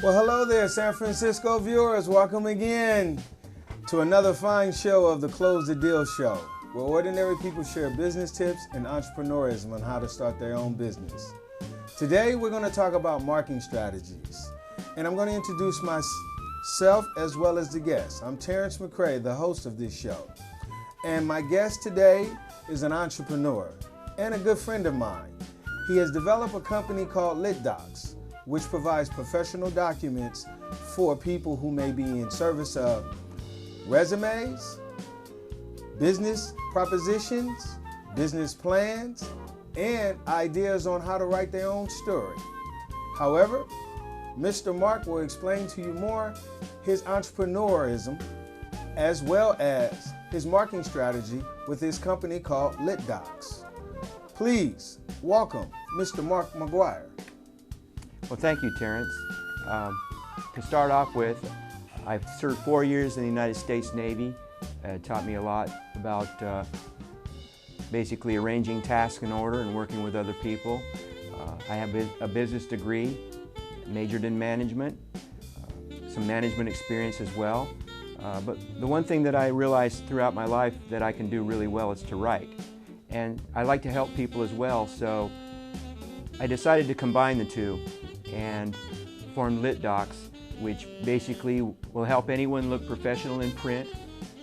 Well, hello there, San Francisco viewers. Welcome again to another fine show of the Close the Deal Show, where ordinary people share business tips and entrepreneurism on how to start their own business. Today, we're going to talk about marketing strategies, and I'm going to introduce myself as well as the guest. I'm Terrence McCray, the host of this show, and my guest today is an entrepreneur and a good friend of mine. He has developed a company called LitDocs, which provides professional documents for people who may be in service of resumes, business propositions, business plans, and ideas on how to write their own story. However, Mr. Mark will explain to you more his entrepreneurism as well as his marketing strategy with his company called LitDocs. Please welcome Mr. Mark McGuire. Well, thank you, Terrence. To start off with, I've served 4 years in the United States Navy. It taught me a lot about basically arranging tasks in order and working with other people. I have a business degree, majored in management, some management experience as well. But the one thing that I realized throughout my life that I can do really well is to write. And I like to help people as well, so I decided to combine the two and formed LitDocs, which basically will help anyone look professional in print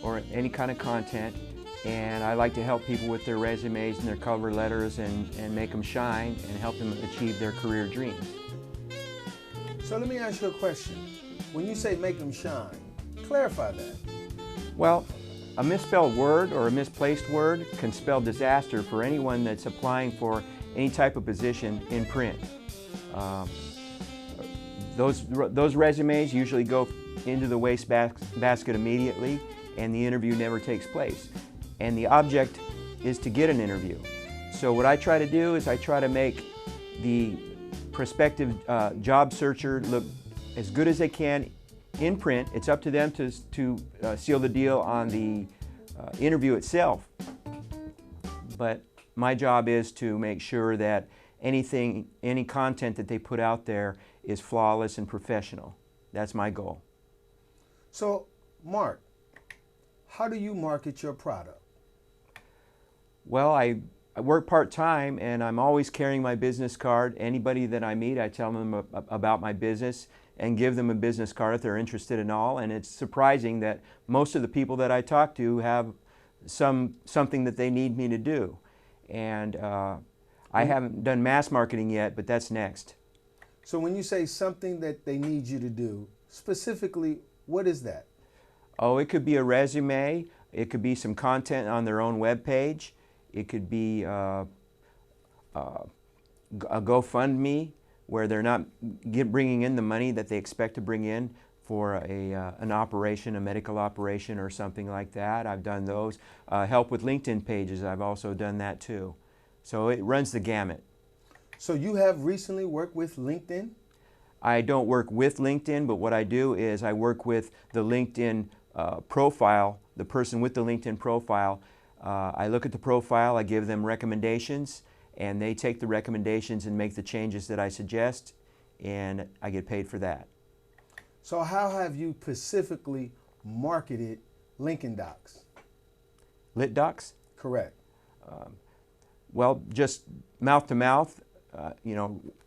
or any kind of content. And I like to help people with their resumes and their cover letters and make them shine and help them achieve their career dreams. So let me ask you a question. When you say make them shine, clarify that. Well, a misspelled word or a misplaced word can spell disaster for anyone that's applying for any type of position in print. Those resumes usually go into the waste basket immediately, and the interview never takes place. And the object is to get an interview. So what I try to do is I try to make the prospective job searcher look as good as they can in print. It's up to them to seal the deal on the interview itself. But my job is to make sure that any content that they put out there is flawless and professional. That's my goal. So, Mark, how do you market your product? Well, I work part-time and I'm always carrying my business card. Anybody that I meet, I tell them about my business and give them a business card if they're interested in all. And it's surprising that most of the people that I talk to have something that they need me to do. And I haven't done mass marketing yet, but that's next. So when you say something that they need you to do, specifically, what is that? Oh, it could be a resume. It could be some content on their own web page. It could be a GoFundMe where they're not bringing in the money that they expect to bring in for an operation, a medical operation or something like that. I've done those. Help with LinkedIn pages, I've also done that too. So it runs the gamut. So you have recently worked with LinkedIn? I don't work with LinkedIn, but what I do is I work with the LinkedIn profile, the person with the LinkedIn profile. I look at the profile, I give them recommendations, and they take the recommendations and make the changes that I suggest, and I get paid for that. So how have you specifically marketed LinkedIn LitDocs? Correct. Well, just mouth to mouth,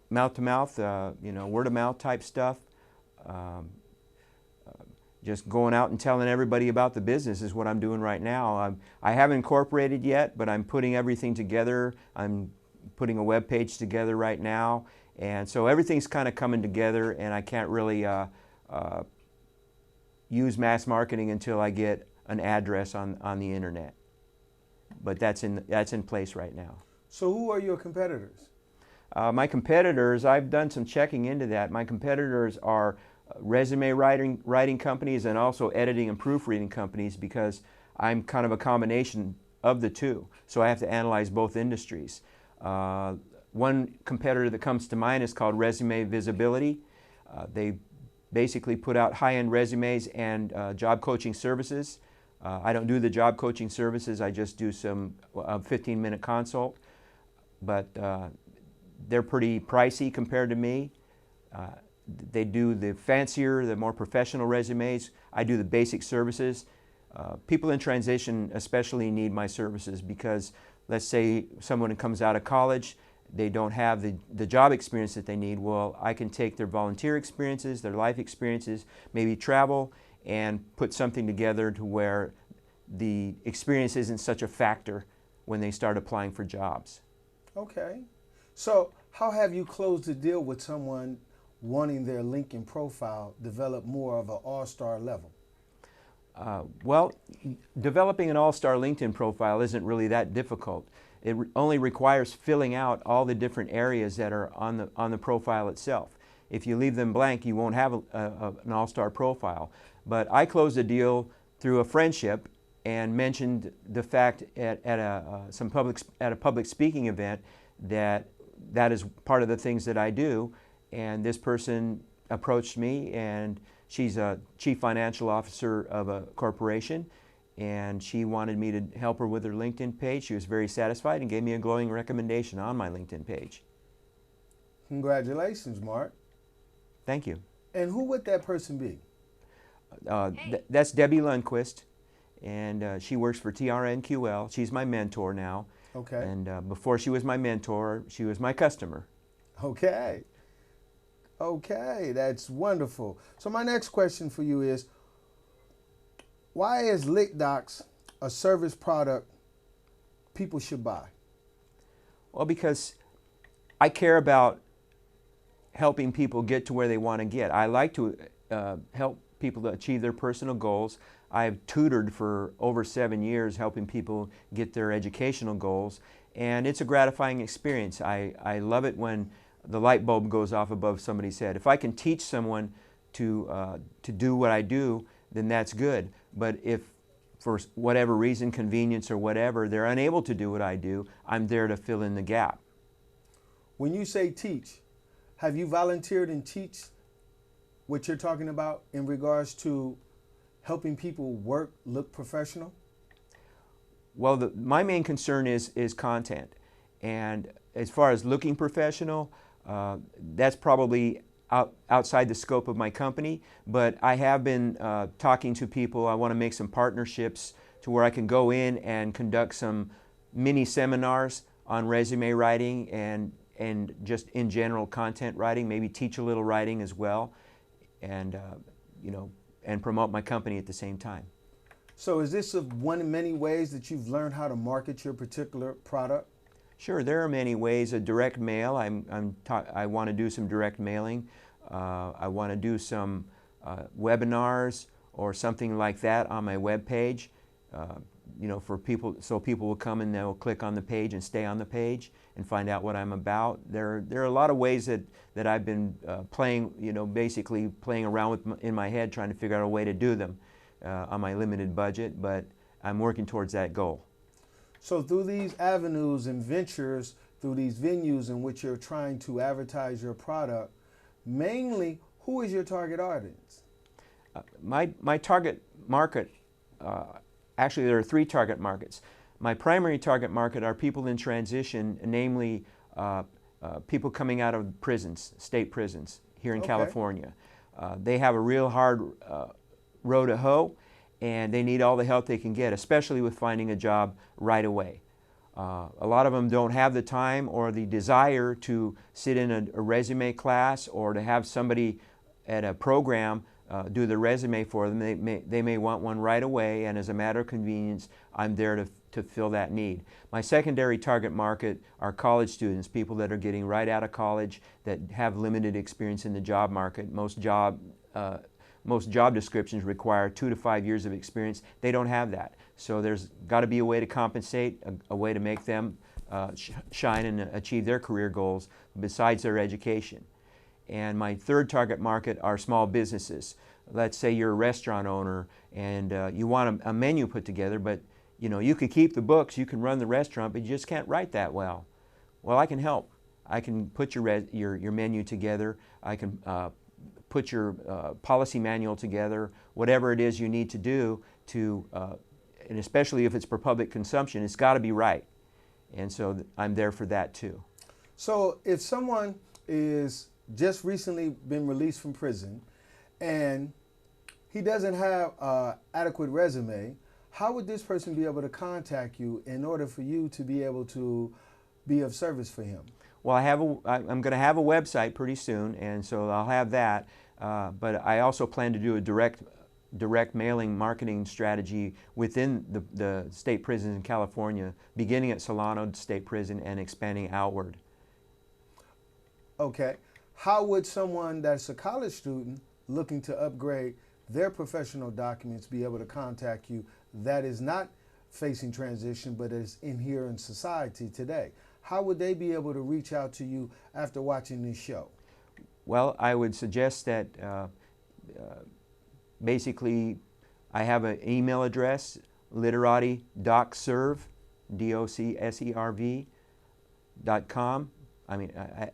mouth to mouth, word of mouth type stuff. Just going out and telling everybody about the business is what I'm doing right now. I haven't incorporated yet, but I'm putting everything together. I'm putting a web page together right now. And so everything's kind of coming together, and I can't really use mass marketing until I get an address on the internet. But that's in place right now. So who are your competitors? My competitors, I've done some checking into that. My competitors are resume writing companies and also editing and proofreading companies, because I'm kind of a combination of the two. So I have to analyze both industries. One competitor that comes to mind is called Resume Visibility. They basically put out high-end resumes and job coaching services. I don't do the job coaching services, I just do some 15-minute consult. But they're pretty pricey compared to me. they do the fancier, the more professional resumes. I do the basic services. People in transition especially need my services because let's say someone comes out of college, they don't have the job experience that they need. Well, I can take their volunteer experiences, their life experiences, maybe travel, and put something together to where the experience isn't such a factor when they start applying for jobs. Okay. So how have you closed the deal with someone wanting their LinkedIn profile develop more of an all-star level? Well, developing an all-star LinkedIn profile isn't really that difficult. It only requires filling out all the different areas that are on the profile itself. If you leave them blank, you won't have an all-star profile. But I closed a deal through a friendship and mentioned the fact at a public speaking event that is part of the things that I do. And this person approached me, and she's a chief financial officer of a corporation, and she wanted me to help her with her LinkedIn page. She was very satisfied and gave me a glowing recommendation on my LinkedIn page. Congratulations, Mark. Thank you. And who would that person be? That's Debbie Lundquist, and she works for TRNQL. She's my mentor now. Okay. And before she was my mentor, she was my customer. Okay. Okay, that's wonderful. So my next question for you is, why is LickDocs a service product people should buy? Well, because I care about helping people get to where they want to get. I like to help people to achieve their personal goals. I've tutored for over 7 years helping people get their educational goals, and it's a gratifying experience. I love it when the light bulb goes off above somebody's head. If I can teach someone to do what I do, then that's good. But if for whatever reason, convenience or whatever, they're unable to do what I do, I'm there to fill in the gap. When you say teach, have you volunteered and teach what you're talking about in regards to helping people look professional? Well, my main concern is content. And as far as looking professional, that's probably outside the scope of my company, but I have been talking to people. I want to make some partnerships to where I can go in and conduct some mini seminars on resume writing and just in general content writing, maybe teach a little writing as well, and and promote my company at the same time. So is this one of many ways that you've learned how to market your particular product? Sure, there are many ways. A direct mail, I want to do some direct mailing. I want to do some webinars or something like that on my web page, for people, so people will come and they'll click on the page and stay on the page and find out what I'm about. There are a lot of ways that I've been playing, basically playing around with in my head, trying to figure out a way to do them on my limited budget, but I'm working towards that goal. So through these avenues and ventures, through these venues in which you're trying to advertise your product, mainly, who is your target audience? My target market, actually there are 3 target markets. My primary target market are people in transition, namely people coming out of prisons, state prisons here in California. They have a real hard row to hoe, and they need all the help they can get, especially with finding a job right away. A lot of them don't have the time or the desire to sit in a resume class or to have somebody at a program do the resume for them. They may want one right away, and as a matter of convenience, I'm there to fill that need. My secondary target market are college students, people that are getting right out of college that have limited experience in the job market. Most job descriptions require 2 to 5 years of experience. They don't have that. So there's got to be a way to compensate, a way to make them shine and achieve their career goals besides their education. And my third target market are small businesses. Let's say you're a restaurant owner and you want a menu put together, but you could keep the books, you can run the restaurant, but you just can't write that well. Well, I can help. I can put your menu together. I can put your policy manual together, whatever it is you need to do to, and especially if it's for public consumption, it's got to be right. And so I'm there for that too. So if someone is just recently been released from prison and he doesn't have an adequate resume, how would this person be able to contact you in order for you to be able to be of service for him? Well, I'm going to have a website pretty soon, and so I'll have that. But I also plan to do a direct mailing marketing strategy within the state prisons in California, beginning at Solano State Prison and expanding outward. Okay. How would someone that's a college student looking to upgrade their professional documents be able to contact you that is not facing transition but is in here in society today? How would they be able to reach out to you after watching this show? Well, I would suggest that basically I have an email address, literati.docserv, docserv.com,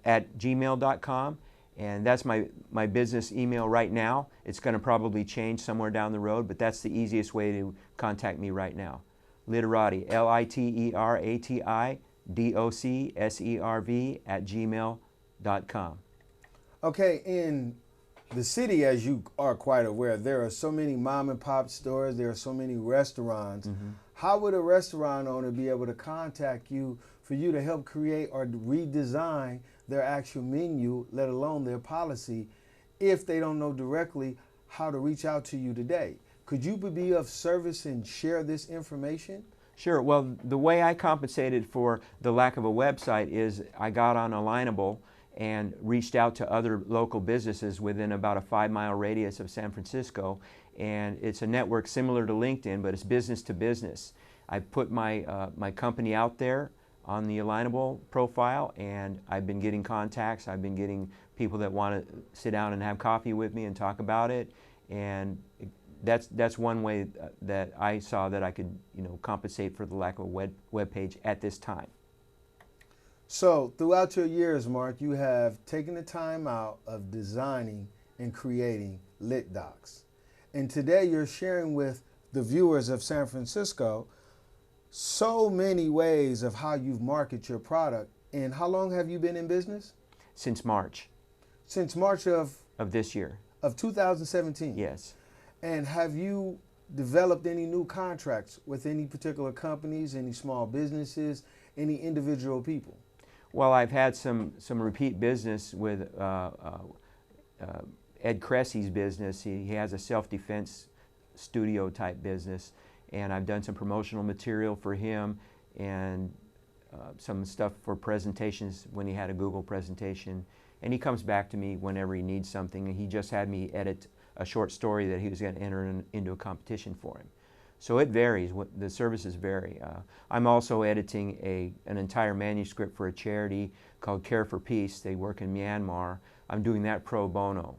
at gmail.com, and that's my business email right now. It's going to probably change somewhere down the road, but that's the easiest way to contact me right now. Literati, Literati, docserv at gmail.com. Okay, in the city, as you are quite aware, there are so many mom and pop stores, there are so many restaurants. Mm-hmm. How would a restaurant owner be able to contact you for you to help create or redesign their actual menu, let alone their policy, if they don't know directly how to reach out to you today? Could you be of service and share this information? Sure. Well, the way I compensated for the lack of a website is I got on Alignable and reached out to other local businesses within about a 5-mile radius of San Francisco, and it's a network similar to LinkedIn, but it's business to business. I put my company out there on the Alignable profile, and I've been getting contacts. I've been getting people that want to sit down and have coffee with me and talk about it, and that's one way that I saw that I could, compensate for the lack of a web page at this time. So throughout your years, Mark, you have taken the time out of designing and creating LitDocs. And today you're sharing with the viewers of San Francisco so many ways of how you've marketed your product. And how long have you been in business? Since March. Since March of this year. Of 2017? Yes. And have you developed any new contracts with any particular companies, any small businesses, any individual people? Well, I've had some repeat business with Ed Cressy's business. He has a self-defense studio type business, and I've done some promotional material for him and some stuff for presentations when he had a Google presentation. And he comes back to me whenever he needs something, and he just had me edit a short story that he was going to enter into a competition for him. So it varies, the services vary. I'm also editing an entire manuscript for a charity called Care for Peace. They work in Myanmar. I'm doing that pro bono.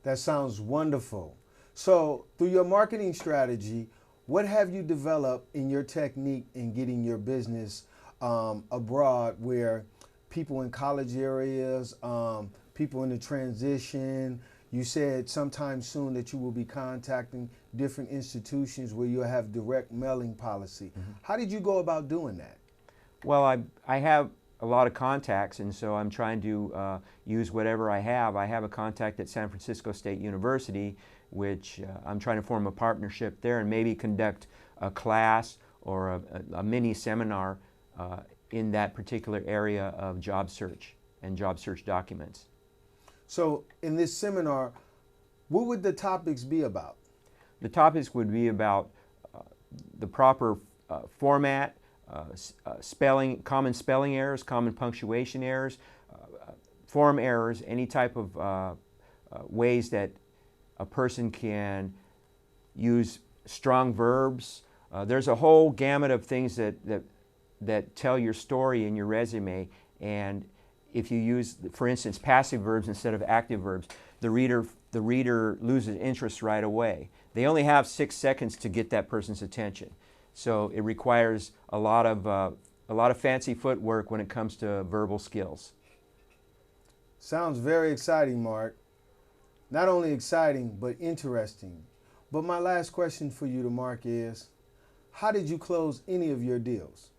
That sounds wonderful. So through your marketing strategy, what have you developed in your technique in getting your business abroad, where people in college areas, people in the transition? You said sometime soon that you will be contacting different institutions where you'll have direct mailing policy. Mm-hmm. How did you go about doing that? Well, I have a lot of contacts, and so I'm trying to use whatever I have. I have a contact at San Francisco State University, which I'm trying to form a partnership there and maybe conduct a class or a mini seminar in that particular area of job search and job search documents. So in this seminar, what would the topics be about? The topics would be about the proper format, spelling, common spelling errors, common punctuation errors, form errors, any type of ways that a person can use strong verbs. There's a whole gamut of things that tell your story in your resume, and if you use, for instance, passive verbs instead of active verbs, the reader loses interest right away. They only have 6 seconds to get that person's attention, so it requires a lot of fancy footwork when it comes to verbal skills. Sounds very exciting, Mark. Not only exciting, but interesting. But my last question for you to Mark is, how did you close any of your deals?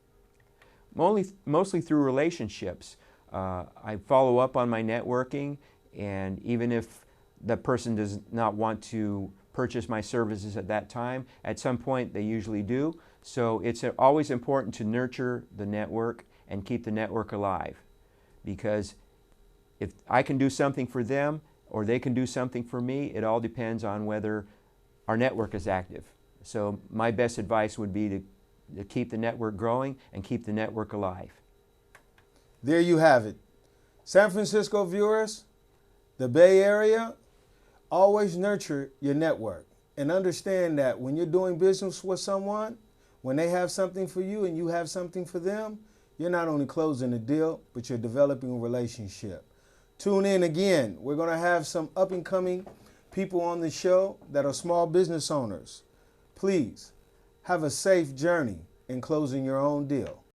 Mostly through relationships. I follow up on my networking, and even if the person does not want to purchase my services at that time, at some point they usually do. So it's always important to nurture the network and keep the network alive, because if I can do something for them or they can do something for me, it all depends on whether our network is active. So my best advice would be to keep the network growing and keep the network alive. There you have it. San Francisco viewers, the Bay Area, always nurture your network and understand that when you're doing business with someone, when they have something for you and you have something for them, you're not only closing a deal, but you're developing a relationship. Tune in again. We're going to have some up and coming people on the show that are small business owners. Please have a safe journey in closing your own deal.